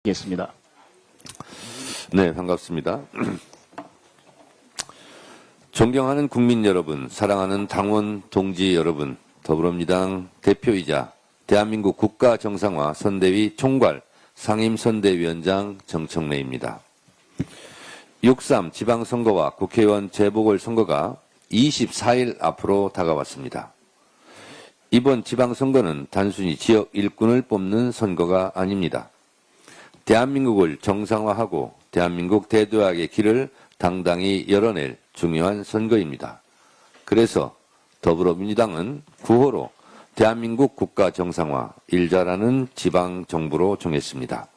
겠습니다. 네, 반갑습니다. 존경하는 국민 여러분, 사랑하는 당원 동지 여러분, 더불어민주당 대표이자 대한민국 국가정상화 선대위 총괄 상임선대위원장 정청래입니다. 6.3 지방선거와 국회의원 재보궐선거가 24일 앞으로 다가왔습니다. 이번 지방선거는 단순히 지역 일꾼을 뽑는 선거가 아닙니다. 대한민국을 정상화하고 대한민국 대도약의 길을 당당히 열어낼 중요한 선거입니다. 그래서 더불어민주당은 구호로 대한민국 국가 정상화 일자라는 지방정부로 정했습니다.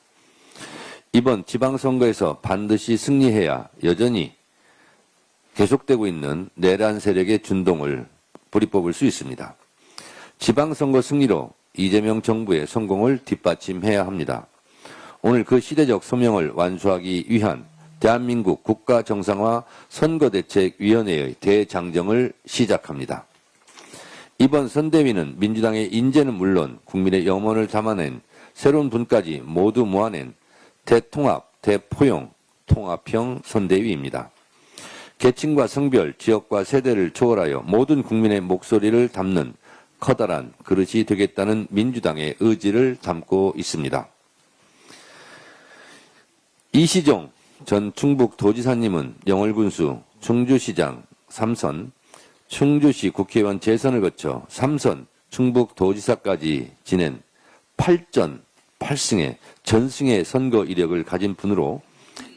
이번 지방선거에서 반드시 승리해야 여전히 계속되고 있는 내란 세력의 준동을 뿌리뽑을 수 있습니다. 지방선거 승리로 이재명 정부의 성공을 뒷받침해야 합니다. 오늘 그 시대적 소명을 완수하기 위한 대한민국 국가정상화 선거대책위원회의 대장정을 시작합니다. 이번 선대위는 민주당의 인재는 물론 국민의 염원을 담아낸 새로운 분까지 모두 모아낸 대통합, 대포용, 통합형 선대위입니다. 계층과 성별, 지역과 세대를 초월하여 모든 국민의 목소리를 담는 커다란 그릇이 되겠다는 민주당의 의지를 담고 있습니다. 이시종 전 충북도지사님은 영월군수 충주시장 3선, 충주시 국회의원 재선을 거쳐 3선 충북도지사까지 지낸 8전 8승의 전승의 선거 이력을 가진 분으로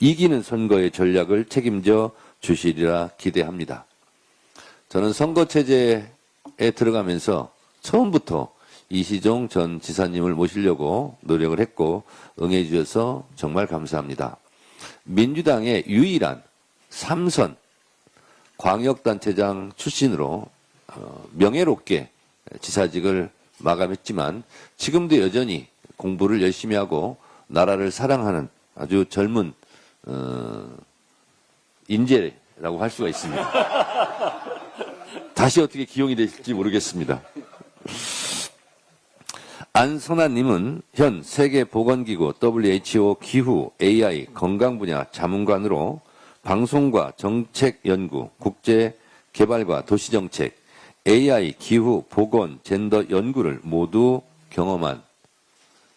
이기는 선거의 전략을 책임져 주시리라 기대합니다. 저는 선거체제에 들어가면서 처음부터 이시종 전 지사님을 모시려고 노력을 했고 응해 주셔서 정말 감사합니다. 민주당의 유일한 3선 광역단체장 출신으로 명예롭게 지사직을 마감했지만 지금도 여전히 공부를 열심히 하고 나라를 사랑하는 아주 젊은 인재라고 할 수가 있습니다. 다시 어떻게 기용이 되실지 모르겠습니다. 안선아님은 현 세계보건기구 WHO 기후, AI, 건강 분야 자문관으로 방송과 정책 연구, 국제개발과 도시정책, AI, 기후, 보건, 젠더 연구를 모두 경험한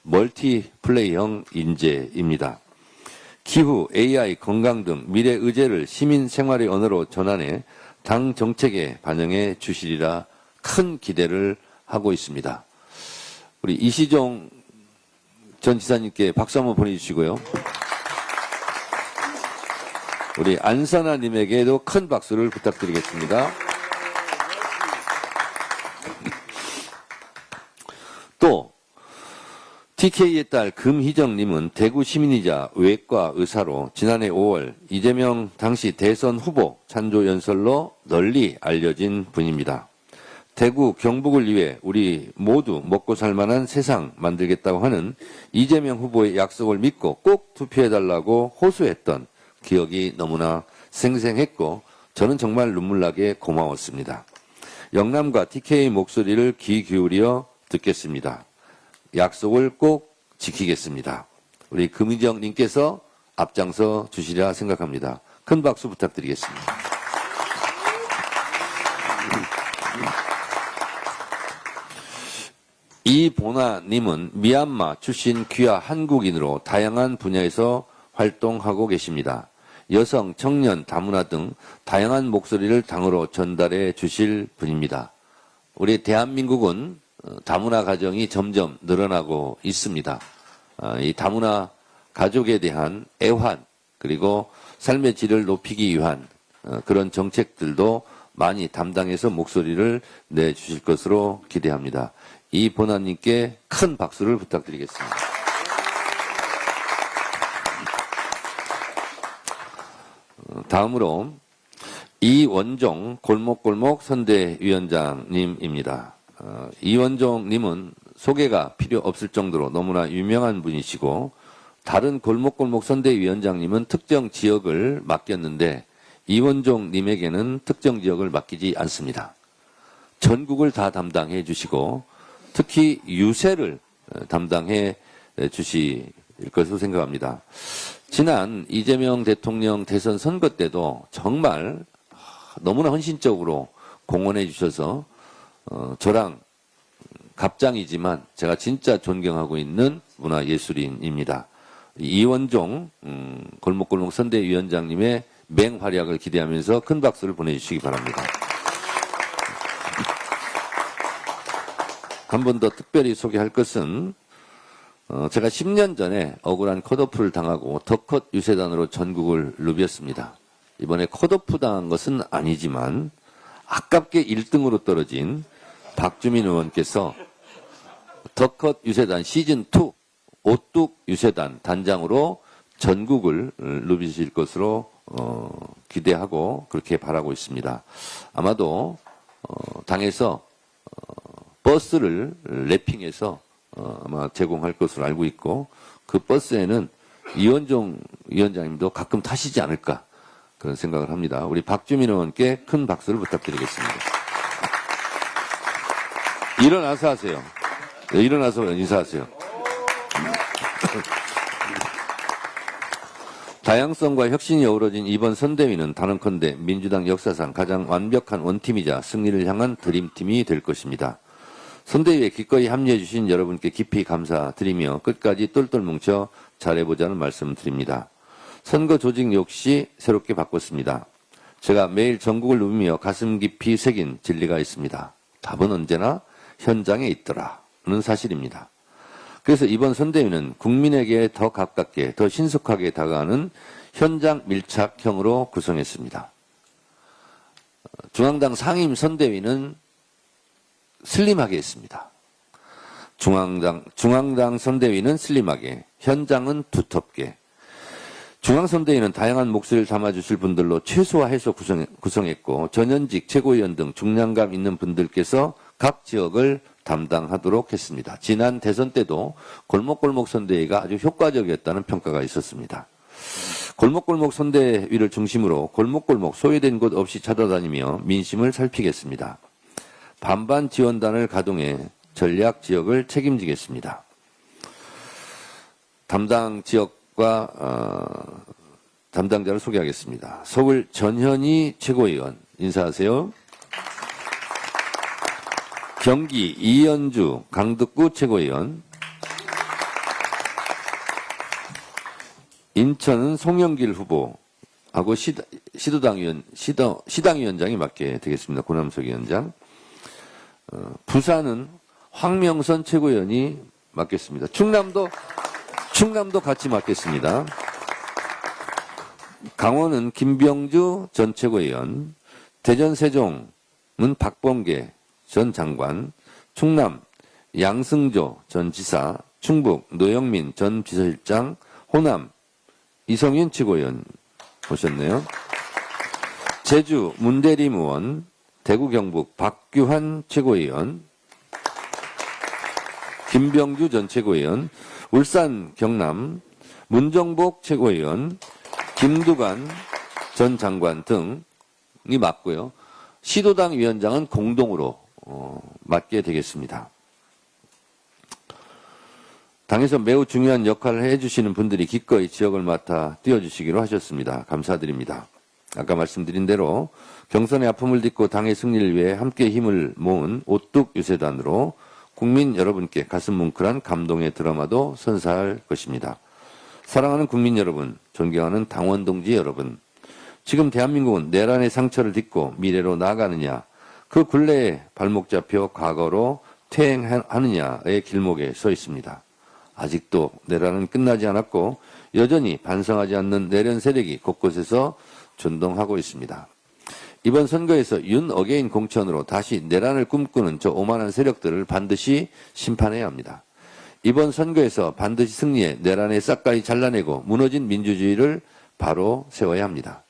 멀티플레이형 인재입니다. 기후, AI, 건강 등 미래 의제를 시민 생활의 언어로 전환해 당 정책에 반영해 주시리라 큰 기대를 하고 있습니다. 우리 이시종 전 지사님께 박수 한번 보내주시고요. 우리 안선아님에게도 큰 박수를 부탁드리겠습니다. 또 TK의 딸 금희정님은 대구 시민이자 외과 의사로 지난해 5월 이재명 당시 대선 후보 찬조 연설로 널리 알려진 분입니다. 대구 경북을 위해 우리 모두 먹고 살만한 세상 만들겠다고 하는 이재명 후보의 약속을 믿고 꼭 투표해달라고 호소했던 기억이 너무나 생생했고 저는 정말 눈물나게 고마웠습니다. 영남과 TK의 목소리를 귀 기울여 듣겠습니다. 약속을 꼭 지키겠습니다. 우리 금희정님께서 앞장서 주시리라 생각합니다. 큰 박수 부탁드리겠습니다. 이보나님은 미얀마 출신 귀화 한국인으로 다양한 분야에서 활동하고 계십니다. 여성, 청년, 다문화 등 다양한 목소리를 당으로 전달해 주실 분입니다. 우리 대한민국은 다문화 가정이 점점 늘어나고 있습니다. 이 다문화 가족에 대한 애환 그리고 삶의 질을 높이기 위한 그런 정책들도 많이 담당해서 목소리를 내주실 것으로 기대합니다. 이보나님께 큰 박수를 부탁드리겠습니다. 다음으로 이원종 골목골목 선대위원장님입니다. 이원종님은 소개가 필요 없을 정도로 너무나 유명한 분이시고 다른 골목골목 선대위원장님은 특정 지역을 맡겼는데 이원종님에게는 특정 지역을 맡기지 않습니다. 전국을 다 담당해 주시고 특히 유세를 담당해 주시고 것으로 생각합니다. 지난 이재명 대통령 대선 선거 때도 정말 너무나 헌신적으로 공헌해 주셔서 저랑 갑장이지만 제가 진짜 존경하고 있는 문화예술인입니다. 이원종 골목골목 선대위원장님의 맹활약을 기대하면서 큰 박수를 보내주시기 바랍니다. 한 번 더 특별히 소개할 것은 제가 10년 전에 억울한 컷오프를 당하고 더컷 유세단으로 전국을 누볐습니다. 이번에 컷오프 당한 것은 아니지만 아깝게 1등으로 떨어진 박주민 의원께서 더컷 유세단 시즌2 오뚝 유세단 단장으로 전국을 누비실 것으로 기대하고 그렇게 바라고 있습니다. 아마도 당에서 버스를 랩핑해서 아마 제공할 것으로 알고 있고 그 버스에는 이원종 위원장님도 가끔 타시지 않을까 그런 생각을 합니다. 우리 박주민 의원께 큰 박수를 부탁드리겠습니다. 일어나서 하세요. 네, 일어나서 인사하세요. 다양성과 혁신이 어우러진 이번 선대위는 단언컨대 민주당 역사상 가장 완벽한 원팀이자 승리를 향한 드림팀이 될 것입니다. 선대위에 기꺼이 합류해 주신 여러분께 깊이 감사드리며 끝까지 똘똘 뭉쳐 잘해보자는 말씀 드립니다. 선거 조직 역시 새롭게 바꿨습니다. 제가 매일 전국을 누비며 가슴 깊이 새긴 진리가 있습니다. 답은 언제나 현장에 있더라는 사실입니다. 그래서 이번 선대위는 국민에게 더 가깝게 더 신속하게 다가가는 현장 밀착형으로 구성했습니다. 중앙당 상임 선대위는 슬림하게 했습니다. 중앙당 선대위는 슬림하게, 현장은 두텁게. 중앙선대위는 다양한 목소리를 담아주실 분들로 최소화해서 구성했고 전현직 최고위원 등 중량감 있는 분들께서 각 지역을 담당하도록 했습니다. 지난 대선 때도 골목골목 선대위가 아주 효과적이었다는 평가가 있었습니다. 골목골목 선대위를 중심으로 골목골목 소외된 곳 없이 찾아다니며 민심을 살피겠습니다. 반반 지원단을 가동해 전략 지역을 책임지겠습니다. 담당 지역과 담당자를 소개하겠습니다. 서울 전현희 최고위원 인사하세요. 경기 이현주 강덕구 최고위원, 인천은 송영길 후보하고 시당위원장이 맡게 되겠습니다. 고남석 위원장. 부산은 황명선 최고위원이 맡겠습니다. 충남도 같이 맡겠습니다. 강원은 김병주 전 최고위원, 대전 세종은 박범계 전 장관, 충남 양승조 전 지사, 충북 노영민 전 비서실장, 호남 이성윤 최고위원 오셨네요. 제주 문대림 의원, 대구 경북 박규환 최고위원, 김병주 전 최고위원, 울산 경남 문정복 최고위원, 김두관 전 장관 등이 맡고요. 시도당 위원장은 공동으로 맡게 되겠습니다. 당에서 매우 중요한 역할을 해주시는 분들이 기꺼이 지역을 맡아 뛰어주시기로 하셨습니다. 감사드립니다. 아까 말씀드린 대로 경선의 아픔을 딛고 당의 승리를 위해 함께 힘을 모은 오뚝 유세단으로 국민 여러분께 가슴 뭉클한 감동의 드라마도 선사할 것입니다. 사랑하는 국민 여러분, 존경하는 당원 동지 여러분, 지금 대한민국은 내란의 상처를 딛고 미래로 나아가느냐, 그 굴레에 발목 잡혀 과거로 퇴행하느냐의 길목에 서 있습니다. 아직도 내란은 끝나지 않았고 여전히 반성하지 않는 내란 세력이 곳곳에서 존동하고 있습니다. 이번 선거에서 윤 어게인 공천으로 다시 내란을 꿈꾸는 저 오만한 세력들을 반드시 심판해야 합니다. 이번 선거에서 반드시 승리해 내란의 싹가이 잘라내고 무너진 민주주의를 바로 세워야 합니다.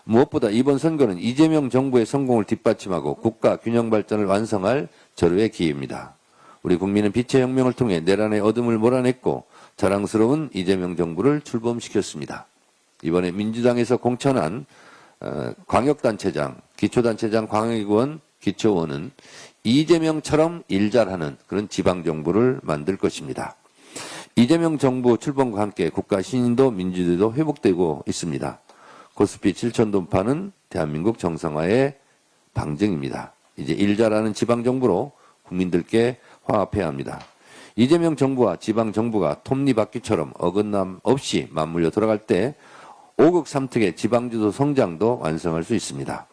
무엇보다 이번 선거는 이재명 정부의 성공을 뒷받침하고 국가 균형 발전을 완성할 절호의 기회입니다. 우리 국민은 빛의 혁명을 통해 내란의 어둠을 몰아냈고 자랑스러운 이재명 정부를 출범시켰습니다. 이번에 민주당에서 공천한 광역단체장, 기초단체장, 광역의원, 기초의원은 이재명처럼 일 잘하는 그런 지방정부를 만들 것입니다. 이재명 정부 출범과 함께 국가 신인도 민주주의도 회복되고 있습니다. 코스피 7천 돈파는 대한민국 정상화의 방증입니다. 이제 일 잘하는 지방정부로 국민들께 화합해야 합니다. 이재명 정부와 지방정부가 톱니바퀴처럼 어긋남 없이 맞물려 돌아갈 때 5국 3특의 지방주도 성장도 완성할 수 있습니다.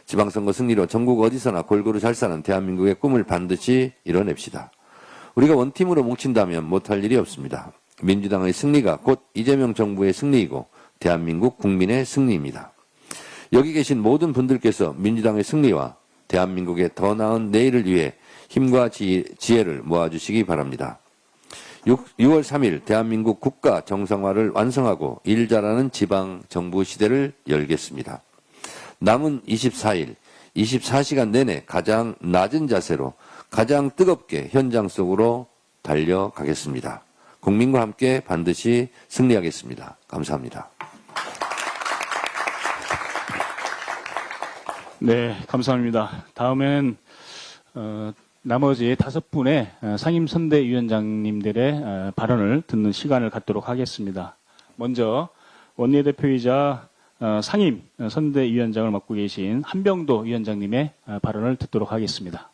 지방선거 승리로 전국 어디서나 골고루 잘 사는 대한민국의 꿈을 반드시 이뤄냅시다. 우리가 원팀으로 뭉친다면 못할 일이 없습니다. 민주당의 승리가 곧 이재명 정부의 승리이고 대한민국 국민의 승리입니다. 여기 계신 모든 분들께서 민주당의 승리와 대한민국의 더 나은 내일을 위해 힘과 지혜를 모아주시기 바랍니다. 6월 3일 대한민국 국가 정상화를 완성하고 일 잘하는 지방 정부 시대를 열겠습니다. 남은 24일, 24시간 내내 가장 낮은 자세로 가장 뜨겁게 현장 속으로 달려가겠습니다. 국민과 함께 반드시 승리하겠습니다. 감사합니다. 네, 감사합니다. 다음엔 나머지 5분의 상임선대위원장님들의 발언을 듣는 시간을 갖도록 하겠습니다. 먼저 원내대표이자 상임선대위원장을 맡고 계신 한병도 위원장님의 발언을 듣도록 하겠습니다.